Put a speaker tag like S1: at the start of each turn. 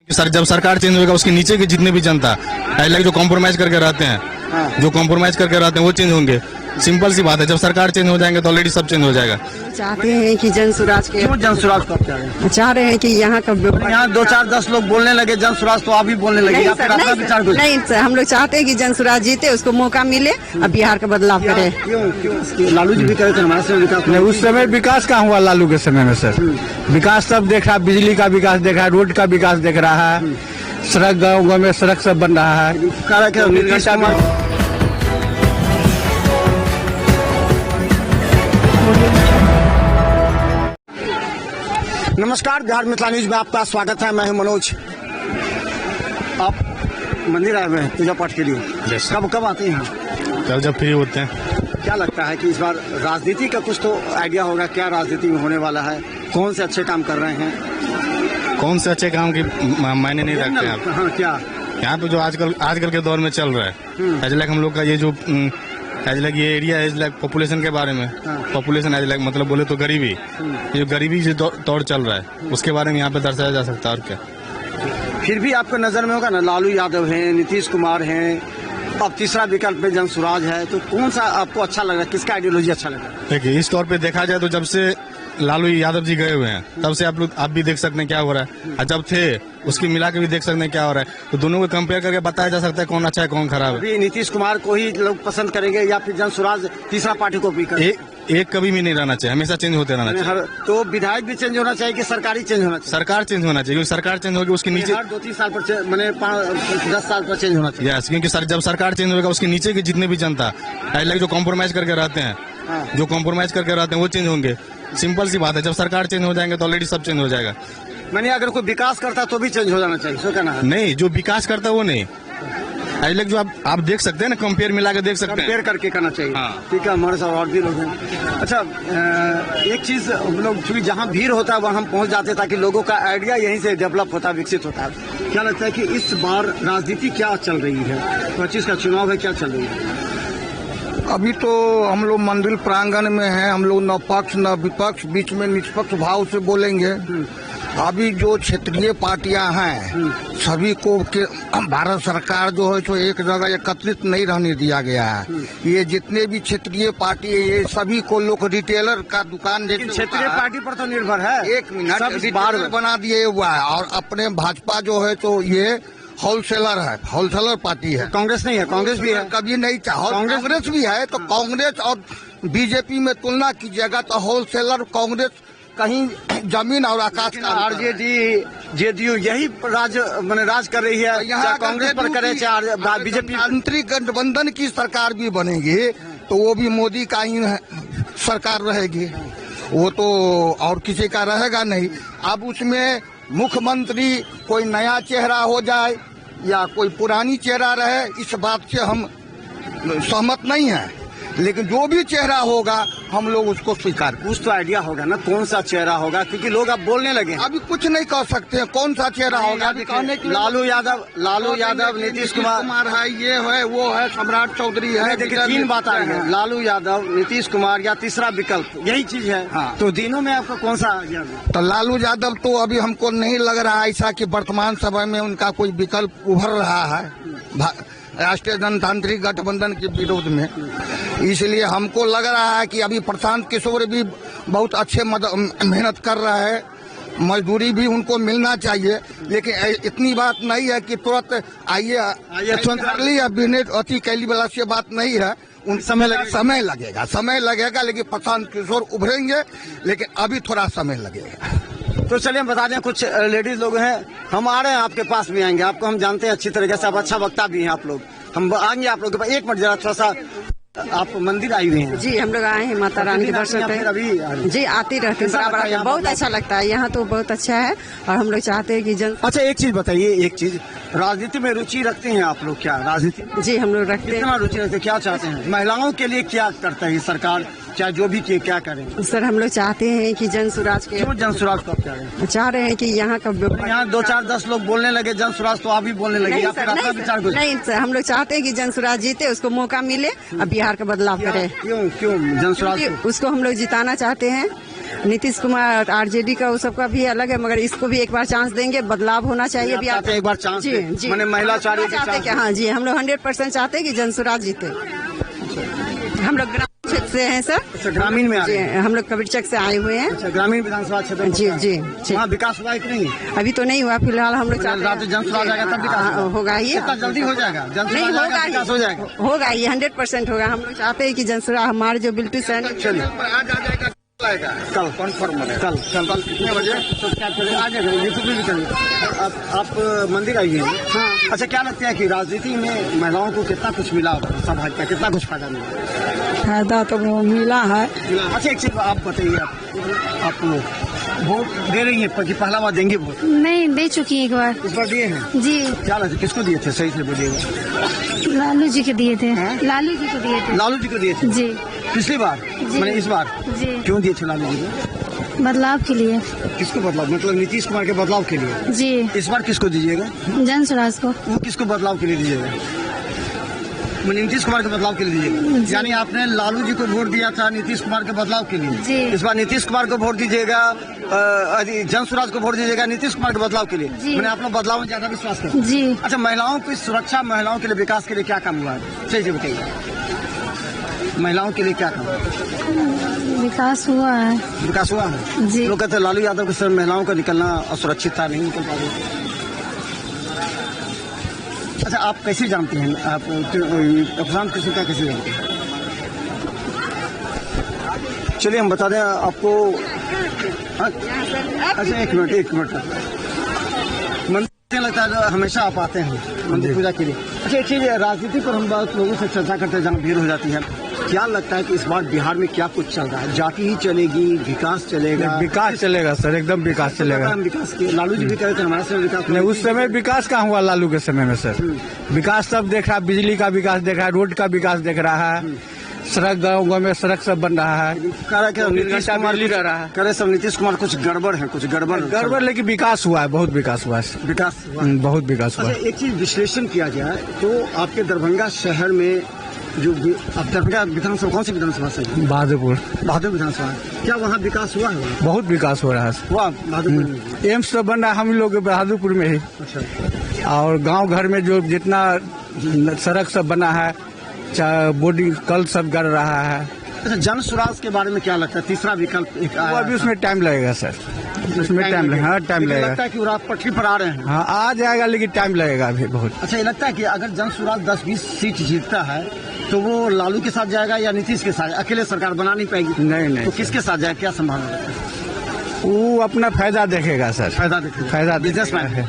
S1: Sir जब सरकार change होगा उसके नीचे के जितने भी जनता लाइक जो कॉम्प्रोमाइज करके रहते हैं, जो कॉम्प्रोमाइज करके रहते हैं वो चेंज होंगे। सिंपल सी बात है, जब सरकार चेंज हो जाएंगे तो ऑलरेडी सब चेंज हो जाएगा।
S2: चाहते हैं कि जन स्वराज के,
S3: क्यों जन स्वराज को आप चाह रहे हैं?
S2: चाह रहे हैं कि यहाँ का
S3: यहाँ 2-4-10 लोग बोलने लगे जन स्वराज, तो आप भी बोलने लगे।
S2: नहीं
S3: या
S2: सर,
S3: फिर अपना विचार कुछ?
S2: नहीं सर, हम लोग चाहते हैं कि जन स्वराज जीते, उसको मौका मिले और बिहार का बदलाव करे।
S3: क्यों लालू जी भी कह रहे थे हमारे समय विकास
S4: नहीं, उस समय विकास कहाँ हुआ लालू के समय में सर? विकास सब देख रहा है, बिजली का विकास देख रहा है, रोड का विकास देख रहा है, सड़क गाँव में सड़क सब बन रहा है।
S3: नीतीश कुमार नमस्कार, बिहार मिथिला न्यूज में आपका स्वागत है। मैं हूं मनोज। आप मंदिर आए हुए हैं पूजा पाठ के लिए, कब आते हैं?
S1: कल जब फ्री होते हैं।
S3: क्या लगता है कि इस बार राजनीति का कुछ तो आइडिया होगा, क्या राजनीति में होने वाला है, कौन से अच्छे काम कर रहे हैं?
S1: कौन से अच्छे काम की मायने नहीं रखते हैं आप?
S3: हाँ, क्या
S1: यहाँ पे जो आजकल के दौर में चल रहा है, एज लाइक हम लोग का ये जो एज लाइक ये एरिया एज लाइक पॉपुलेशन के बारे में, पॉपुलेशन एज लाइक मतलब बोले तो गरीबी, ये गरीबी जो दौर चल रहा है उसके बारे में यहाँ पे दर्शाया जा सकता है। और क्या
S3: फिर भी आपको नजर में होगा ना, लालू यादव हैं, नीतीश कुमार हैं, अब तीसरा विकल्प में जन स्वराज है, तो कौन सा आपको अच्छा लग रहा है, किसका आइडियोलॉजी अच्छा लग रहा है?
S1: देखिए, इस तौर पे देखा जाए तो जब से लालू यादव जी गए हुए हैं तब से आप भी देख सकते हैं क्या हो रहा है, और जब थे उसकी मिला के भी देख सकते हैं क्या हो रहा है। तो दोनों को कंपेयर करके बताया जा सकता है कौन अच्छा है कौन खराब है।
S3: अभी नीतीश कुमार को ही लोग पसंद करेंगे या फिर जन स्वराज तीसरा पार्टी को भी
S1: एक कभी भी नहीं रहना चाहिए, हमेशा चेंज होते रहना चाहिए।
S3: तो विधायक भी चेंज होना चाहिए कि सरकारी चेंज होना चाहिए?
S1: सरकार चेंज होना चाहिए, क्योंकि सरकार चेंज होगी उसके नीचे
S3: 2-3 साल पर मैंने 10 साल पर चेंज होना चाहिए।
S1: यस, क्योंकि जब सरकार चेंज होगा उसके नीचे के जितने भी जनता लाइक जो कॉम्प्रोमाइज करके रहते हैं, जो कॉम्प्रोमाइज करके रहते हैं वो चेंज होंगे। सिंपल सी बात है, जब सरकार चेंज हो जाएंगे तो ऑलरेडी सब चेंज हो जाएगा।
S3: मैंने अगर कोई विकास करता तो भी चेंज हो जाना चाहिए, सो कहना है?
S1: नहीं, जो विकास करता है वो नहीं, लाइक जो आप देख सकते हैं ना, कंपेयर मिला के देख सकते हैं,
S3: कंपेयर करके करना चाहिए।
S1: हाँ।
S3: ठीक है, हमारे साथ और भी लोग हैं। अच्छा, एक चीज हम लोग चूंकि जहाँ भीड़ होता है वहाँ हम पहुँच जाते हैं, ताकि लोगों का आइडिया यहीं से डेवलप होता है, विकसित होता है। क्या लगता है कि इस बार राजनीति क्या चल रही है? 25 का चुनाव है, क्या चल रही है?
S4: अभी तो हम लोग मंदिर प्रांगण में हैं, हम लोग न पक्ष न विपक्ष, बीच में निष्पक्ष भाव से बोलेंगे। अभी जो क्षेत्रीय पार्टियां हैं सभी को भारत सरकार जो है तो एक जगह एकत्रित नहीं रहने दिया गया है। ये जितने भी क्षेत्रीय पार्टी है ये सभी को लोग रिटेलर का दुकान जैसे
S3: क्षेत्रीय पार्टी पर तो निर्भर है।
S4: एक मिनट, रिटेलर बना दिए हुआ है। और अपने भाजपा जो है तो ये होलसेलर है, होलसेलर पार्टी है।
S3: कांग्रेस नहीं है? कांग्रेस भी है?
S4: कभी नहीं चाहा। कांग्रेस भी है, तो कांग्रेस और बीजेपी में तुलना कीजिएगा तो होलसेलर कांग्रेस कहीं जमीन और आकाश का।
S3: आरजेडी जेडीयू यही राज कर रही है,
S4: यहाँ
S3: कांग्रेस पर करे चाहे बीजेपी।
S4: आंतरिक गठबंधन की सरकार भी बनेगी तो वो भी मोदी का ही सरकार रहेगी, वो तो और किसी का रहेगा नहीं। अब उसमें मुख्यमंत्री कोई नया चेहरा हो जाए या कोई पुरानी चेहरा रहे, इस बात से हम सहमत नहीं हैं, लेकिन जो भी चेहरा होगा हम लोग उसको स्वीकार।
S3: कुछ तो आइडिया होगा ना कौन सा चेहरा होगा, क्योंकि लोग अब बोलने लगे।
S4: अभी कुछ नहीं कह सकते हैं कौन सा चेहरा होगा।
S3: लालू यादव नीतीश कुमार
S4: है, ये है वो है, सम्राट चौधरी है।
S3: देखिए, 3 बात आ रही है, लालू यादव, नीतीश कुमार या तीसरा विकल्प, यही चीज है।
S4: हाँ।
S3: तो तीनों में आपको कौन सा?
S4: तो लालू यादव तो अभी हमको नहीं लग रहा ऐसा कि वर्तमान समय में उनका कोई विकल्प उभर रहा है राष्ट्रीय जनतांत्रिक गठबंधन के विरोध में। इसलिए हमको लग रहा है कि अभी प्रशांत किशोर भी बहुत अच्छे मेहनत कर रहे हैं, मजदूरी भी उनको मिलना चाहिए, लेकिन इतनी बात नहीं है कि तुरंत आइए तुरंत कर ली। बिजनेस अति कैली वाला से बात नहीं है, उन समय लगेगा, लेकिन प्रशांत किशोर उभरेंगे, लेकिन अभी थोड़ा समय लगेगा।
S3: तो चलिए हम बता दें, कुछ लेडीज लोग हैं, हम आ रहे हैं, आपके पास भी आएंगे, आपको हम जानते हैं अच्छी तरीके से, आप अच्छा वक्ता भी हैं आप लोग, हम आएंगे आप लोग के पास। एक मिनट जरा, थोड़ा सा आप मंदिर आई हुई हैं?
S2: जी, हम लोग आए हैं माता रानी के दर्शन पे।
S3: अभी
S2: जी, आते रहते हैं बराबर, बहुत अच्छा लगता है यहाँ, तो बहुत अच्छा है। और हम लोग चाहते हैं कि
S3: अच्छा, एक चीज बताइए, एक चीज, राजनीति में रुचि रखते हैं आप लोग क्या? राजनीति
S2: जी हम लोग रखते हैं।
S3: कितना रुचि रखते हैं, क्या चाहते हैं? महिलाओं के लिए क्या करता है सरकार, चाहे जो भी क्या करें?
S2: सर, हम लोग चाहते हैं कि जन स्वराज के,
S3: क्यों जन स्वराज को आप चाह रहे हैं?
S2: चाह रहे हैं कि यहाँ का
S3: यहाँ 2-4-10 लोग बोलने लगे जन स्वराज, तो आप भी बोलने लगे। या फिर अपना विचार कुछ?
S2: नहीं सर, हम लोग चाहते हैं कि जन स्वराज जीते, उसको मौका मिले और बिहार का बदलाव करे।
S3: क्यों जन स्वराज?
S2: उसको हम लोग जिताना चाहते हैं नीतीश कुमार आरजेडी का वो सबका भी अलग है, मगर इसको भी एक बार चांस देंगे, बदलाव होना चाहिए।
S3: आप चाहते हैं एक बार चांस
S2: जी
S3: दें?
S2: जी,
S3: माने महिला चाह रही है कि
S2: चाहते हैं
S3: चांस
S2: कि हाँ जी, हम लोग 100% चाहते हैं कि जनसुराज जीते। हम लोग ग्रामीण क्षेत्र से हैं सर।
S3: अच्छा, ग्रामीण में आ
S2: जी,
S3: रहे हैं।
S2: हम लोग कबीरचक से आए हुए हैं।
S3: अच्छा, ग्रामीण विधानसभा क्षेत्र में
S2: जी
S3: होता है।
S2: जी जी।
S3: वहाँ विकास हुआ है कि नहीं?
S2: अभी तो नहीं हुआ फिलहाल, हम लोग चाहते
S3: रात जनसुराज आएगा तब विकास
S2: हैं होगा ही।
S3: इतना जल्दी हो जाएगा?
S2: नहीं
S3: जनसुराज
S2: होगा
S3: आएगा, विकास हो
S2: ही,
S3: जाएगा।
S2: होगा ये 100% होगा। हम लोग चाहते हैं कि जनसुराज हमारे जो बिल्टू सैन
S3: चलिए कल कॉन्फर्म कल कितने बजे सब्सक्राइब करें, आ जाएगा यूट्यूब पे भी करेंगे। आप मंदिर आइए। हाँ। अच्छा, क्या लगता है कि राजनीति में महिलाओं को कितना कुछ मिला होगा, समाज का कितना कुछ फायदा मिला?
S2: फायदा तो मिला है।
S3: अच्छा, एक चीज आप बताइए, आप वोट दे रही हैं कि पहला बार देंगे वोट?
S5: नहीं, दे चुकी एक बार।
S3: इस बार दिए हैं?
S5: जी,
S3: क्या लगता है किसको दिए थे, सही से बोलिएगा।
S5: लालू जी के दिए थे। लालू जी को दिए थे।
S3: लालू जी को दिए थे
S5: जी
S3: पिछली बार,
S5: जी।
S3: मैंने इस बार
S5: जी,
S3: क्यों दिए थे लालू जी को?
S5: बदलाव के लिए।
S3: किसको बदलाव, मतलब नीतीश कुमार के बदलाव के लिए?
S5: जी,
S3: इस बार किसको दीजिएगा?
S5: जनसुराज को।
S3: वो किसको बदलाव के लिए दीजिएगा? मैंने नीतीश कुमार के बदलाव के लिए दीजिएगा। यानी आपने लालू जी को वोट दिया था नीतीश कुमार के बदलाव के लिए।
S5: जी।
S3: इस बार नीतीश कुमार को वोट दीजिएगा, जनसुराज को वोट दीजिएगा नीतीश कुमार के बदलाव के लिए।
S5: जी।
S3: मैंने आप लोग बदलाव में ज्यादा विश्वास करते हैं।
S5: जी,
S3: अच्छा, महिलाओं की सुरक्षा, महिलाओं के लिए विकास के लिए क्या काम हुआ है, सही से बताइए। महिलाओं के लिए क्या काम है?
S5: विकास हुआ है।
S3: विकास हुआ है?
S5: जी।
S3: लोग कहते हैं लालू यादव के सर महिलाओं का निकलना असुरक्षित था, नहीं निकल पा रही। अच्छा, आप कैसे जानते हैं, आप प्रशांत किशोर का कैसे जानते हैं? चलिए हम बता दें आपको। अच्छा, एक मिनट मंदिर लगता है हमेशा आप आते हैं मंदिर पूजा के लिए। अच्छा, एक चीज, राजनीति पर हम बहुत लोगों से चर्चा करते हैं जहाँ भीड़ हो जाती है। क्या लगता है कि इस बार बिहार में क्या कुछ चल रहा है? जाति ही चलेगी, विकास चलेगा?
S6: विकास चलेगा सर, एकदम विकास चलेगा।
S3: हम विकास के लालू जी भी कह रहे थे हमारे समय विकास
S6: नहीं, उस समय विकास कहाँ हुआ लालू के समय में सर? विकास सब देख रहा है, बिजली का विकास देख रहा है, रोड का विकास देख रहा है, सड़क गाँव गाँव में सड़क सब बन रहा है।
S3: कह रहे कि नीतीश कुमार
S6: बिजली रह रहा है।
S3: कह रहे सब नीतीश कुमार कुछ गड़बड़ है, कुछ गड़बड़
S6: लेकिन विकास हुआ है, बहुत विकास हुआ है।
S3: विकास हुआ।
S6: बहुत विकास हुआ
S3: अच्छा, एक चीज विश्लेषण किया जाए तो आपके दरभंगा शहर में जो अब दरभंगा विधानसभा, कौन सी विधानसभा से?
S6: बहादुरपुर
S3: बहादुर विधानसभा। क्या वहाँ विकास हुआ है?
S6: बहुत विकास हो रहा है।
S3: हुआ बहादुरपुर में?
S6: एम्स तो बन रहा है हम लोग के बहादुरपुर में ही,
S3: अच्छा।
S6: और गांव घर में जो जितना सड़क सब बना है, बोर्डिंग कल सब गड़ रहा है।
S3: अच्छा, जन सुराज के बारे में क्या लगता है? तीसरा विकल्प एक
S6: वो
S3: आया
S6: अभी
S3: था।
S6: उसमें टाइम लगेगा सर, उसमें टाइम लगेगा। हाँ, टाइम
S3: लेकिन
S6: लगेगा।
S3: लगता है कि वो रात पटरी पर आ रहे हैं।
S6: हाँ, आ जाएगा, लेकिन टाइम लगेगा अभी बहुत।
S3: अच्छा, ये लगता है कि अगर जन सुराज 10-20 सीट जीतता है तो वो लालू के साथ जाएगा या नीतीश के साथ? अकेले सरकार बना नहीं पाएगी।
S6: नहीं
S3: तो किसके साथ जाएगा, क्या संभावना है?
S6: वो अपना फायदा देखेगा सर,
S3: फायदा देखेगा,
S6: फायदा
S3: बिजनेसमैन
S6: है।